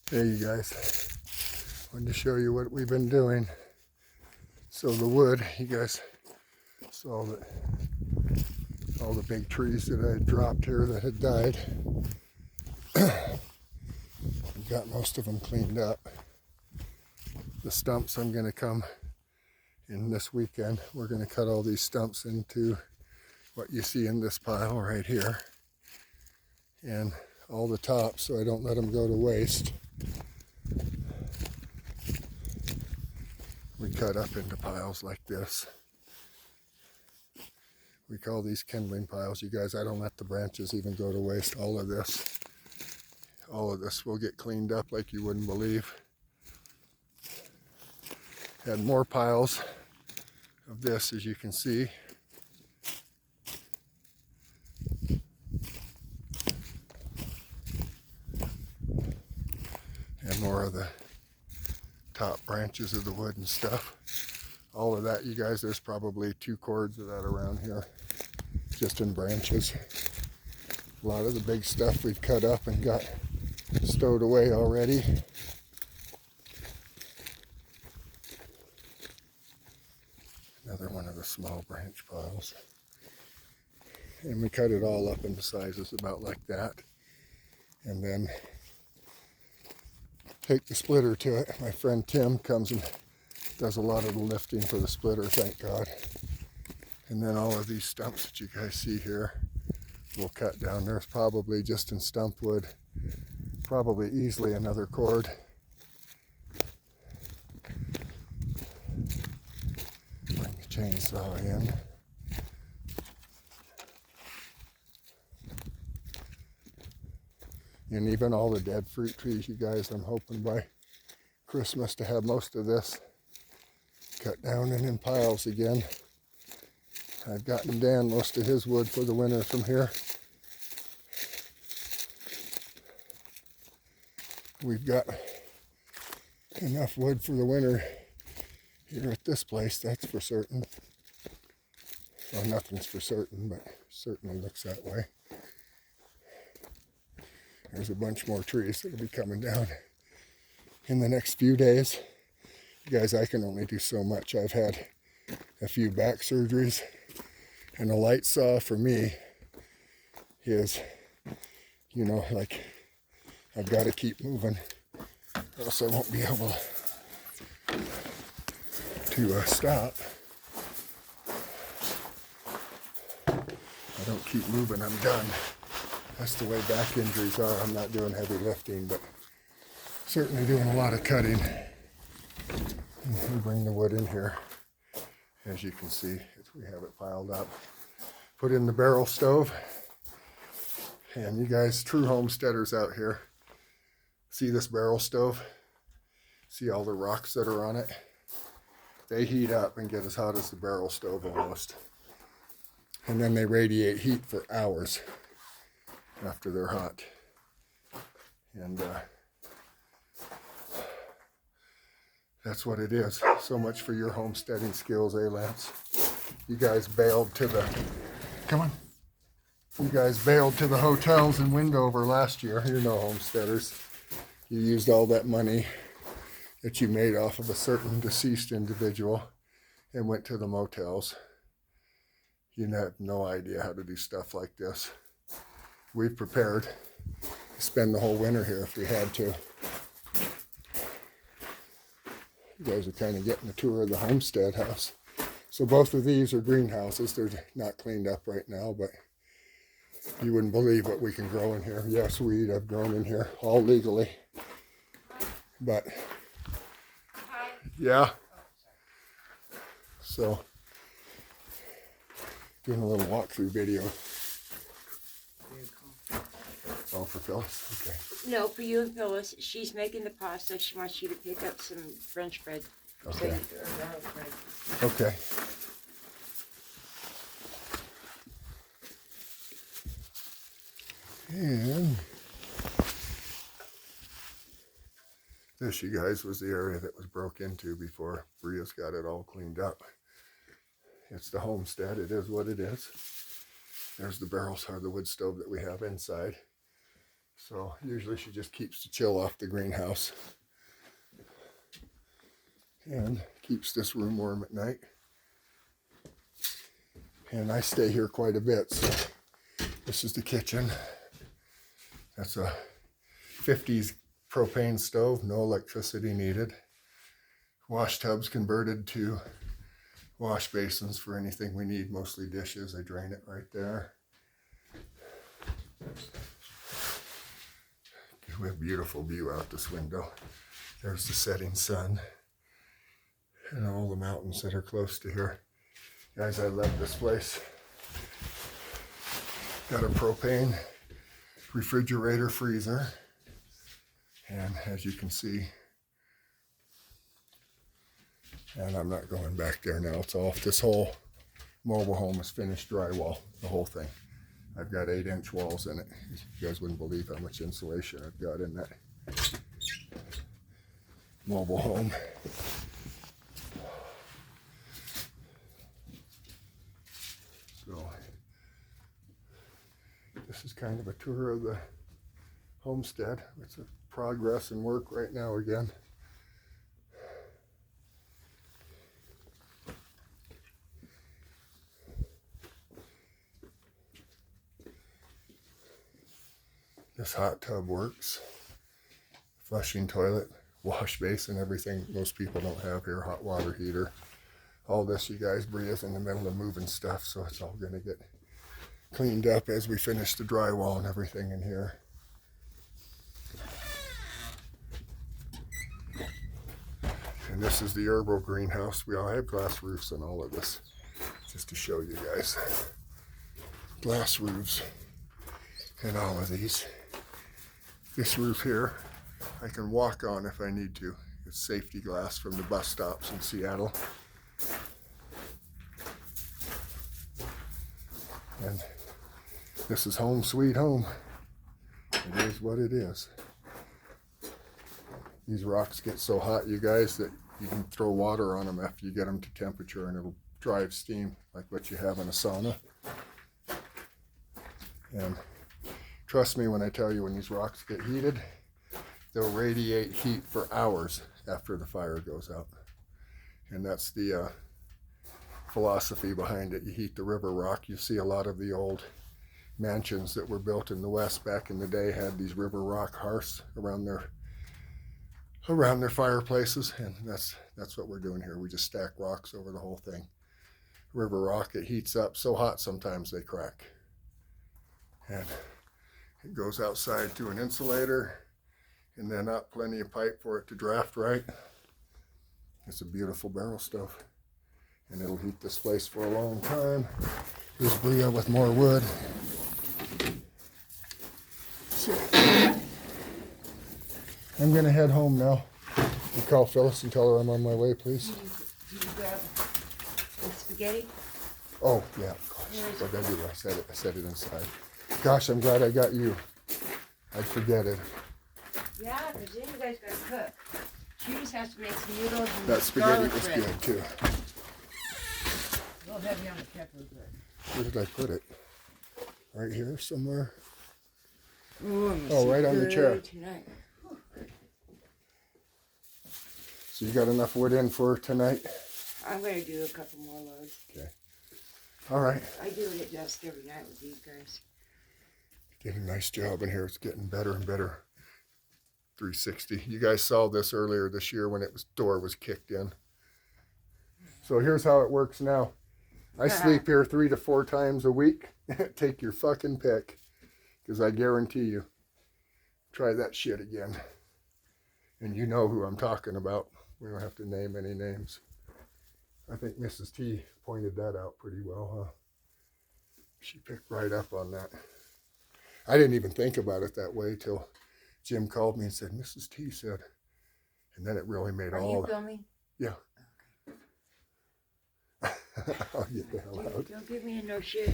Hey you guys, wanted to show you what we've been doing. So the wood, you guys saw that all the big trees that I had dropped here that had died. I've got most of them cleaned up. The stumps I'm going to come in this weekend. We're going to cut all these stumps into what you see in this pile right here. And all the tops, so I don't let them go to waste. We cut up into piles like this. We call these kindling piles. You guys, I don't let the branches even go to waste. All of this will get cleaned up like you wouldn't believe. Had more piles of this, as you can see. And more of the top branches of the wood and stuff. All of that, you guys, there's probably 2 cords of that around here, just in branches. A lot of the big stuff we've cut up and got stowed away already. Another one of the small branch piles. And we cut it all up into sizes about like that. And then take the splitter to it. My friend Tim comes and does a lot of the lifting for the splitter, thank God. And then all of these stumps that you guys see here, we'll cut down. There's probably, just in stump wood, probably easily another cord. Bring the chainsaw in. And even all the dead fruit trees, you guys, I'm hoping by Christmas to have most of this cut down and in piles again. I've gotten Dan most of his wood for the winter from here. We've got enough wood for the winter here at this place, that's for certain. Well, nothing's for certain, but certainly looks that way. There's a bunch more trees that'll be coming down in the next few days. You guys, I can only do so much. I've had a few back surgeries, and a light saw for me is, you know, like, I've got to keep moving, or else I won't be able to stop. I don't keep moving, I'm done. That's the way back injuries are. I'm not doing heavy lifting, but certainly doing a lot of cutting. And we bring the wood in here. As you can see, we have it piled up. Put in the barrel stove. And you guys, true homesteaders out here, see this barrel stove? See all the rocks that are on it? They heat up and get as hot as the barrel stove almost. And then they radiate heat for hours after they're hot. And that's what it is. So much for your homesteading skills, Lance? You guys bailed to the, come on. You guys bailed to the hotels in Windover last year. You're no homesteaders. You used all that money that you made off of a certain deceased individual and went to the motels. You have no idea how to do stuff like this. We've prepared to spend the whole winter here if we had to. You guys are kind of getting a tour of the homestead house. So both of these are greenhouses. They're not cleaned up right now, but you wouldn't believe what we can grow in here. Yes, weed I've grown in here, all legally. But, yeah. So, doing a little walkthrough video. Oh, for Phyllis? Okay. No, for you and Phyllis. She's making the pasta. She wants you to pick up some French bread. Okay. Okay. And this, you guys, was the area that was broke into before Bria's got it all cleaned up. It's the homestead. It is what it is. There's the barrels, or the wood stove that we have inside. So usually she just keeps the chill off the greenhouse and keeps this room warm at night. And I stay here quite a bit, so this is the kitchen. That's a 50s propane stove, no electricity needed. Wash tubs converted to wash basins for anything we need, mostly dishes. I drain it right there. We have a beautiful view out this window. There's the setting sun and all the mountains that are close to here. Guys, I love this place. Got a propane refrigerator freezer. And as you can see, and I'm not going back there now, it's off. This whole mobile home is finished drywall, the whole thing. I've got 8-inch walls in it. You guys wouldn't believe how much insulation I've got in that mobile home. So this is kind of a tour of the homestead. It's a progress and work right now again. This hot tub works. Flushing toilet, wash basin, everything most people don't have here, hot water heater. All this you guys breathe in the middle of moving stuff, so it's all gonna get cleaned up as we finish the drywall and everything in here. And this is the herbal greenhouse. We all have glass roofs on all of this, just to show you guys. Glass roofs in all of these. This roof here, I can walk on if I need to. It's safety glass from the bus stops in Seattle. And this is home sweet home. It is what it is. These rocks get so hot, you guys, that you can throw water on them after you get them to temperature and it'll drive steam like what you have in a sauna. And trust me when I tell you, when these rocks get heated, they'll radiate heat for hours after the fire goes out. And that's the philosophy behind it. You heat the river rock. You see a lot of the old mansions that were built in the West back in the day had these river rock hearths around their fireplaces, and that's what we're doing here. We just stack rocks over the whole thing. River rock, it heats up so hot sometimes they crack. And it goes outside to an insulator and then up, plenty of pipe for it to draft right. It's a beautiful barrel stove and it'll heat this place for a long time. Here's Bria with more wood. So, I'm gonna head home now. You call Phyllis and tell her I'm on my way, please. Did you grab the spaghetti? Oh, yeah, gosh, what did I do? I set it inside. Gosh, I'm glad I got you. I'd forget it. Yeah, because then you guys gotta cook. She just has to make some noodles and That spaghetti garlic was bread. good too. A little heavy on the pepper, but... Where did I put it? Right here somewhere? Ooh, Oh, right on the chair. Tonight. So you got enough wood in for tonight? I'm gonna do a couple more loads. Okay. All right. I do it at dusk every night with these guys. Did a nice job in here. It's getting better and better. 360. You guys saw this earlier this year when door was kicked in. So here's how it works now. I sleep here 3 to 4 times a week. Take your fucking pick, because I guarantee you, try that shit again. And you know who I'm talking about. We don't have to name any names. I think Mrs. T pointed that out pretty well, huh? She picked right up on that. I didn't even think about it that way till Jim called me and said, Mrs. T said, and then it really made Are all... you filming? Yeah. I'll get the hell out. Don't give me a no shit.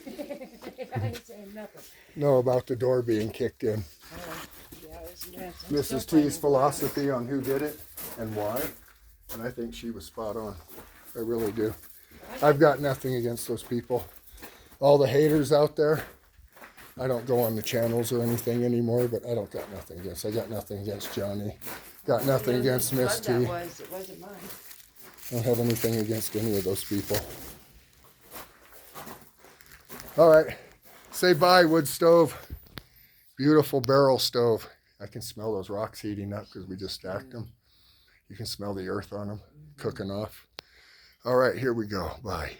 I ain't saying nothing. No, about the door being kicked in. Yeah, Mrs. T's philosophy on who did it and why, and I think she was spot on. I really do. I've got nothing against those people. All the haters out there, I don't go on the channels or anything anymore, but I don't got nothing against. I got nothing against Johnny. Got nothing against Misty. It wasn't mine. I don't have anything against any of those people. All right. Say bye, wood stove. Beautiful barrel stove. I can smell those rocks heating up because we just stacked them. You can smell the earth on them cooking off. All right, here we go. Bye.